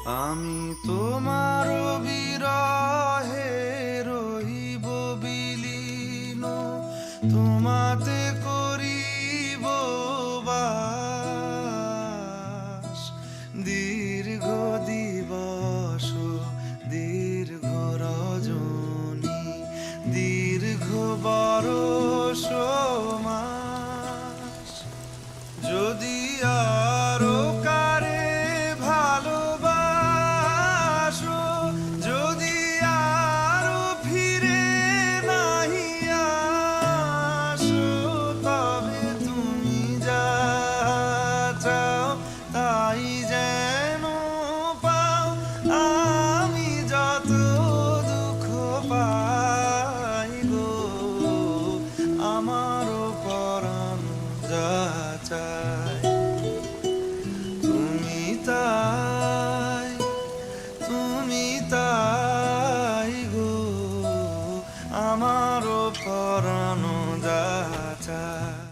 আমি তোমার বিরহে রহিব বিলীন, তোমাতে করিব বাস। দীর্ঘ দিবস দীর্ঘ রজনী, দীর্ঘ বরষ মাস। যদি আরো কারে ভালোবাসো, যদি আরো ফিরে নাহি আসো, তবে তুমি যা চাও তাই যেন পাও। আমি যত দুঃখ পাই গো, আমারও পরাণ যা চায় তুমি তাই, তুমি তাই গো, আমারও পরাণ যা চায়।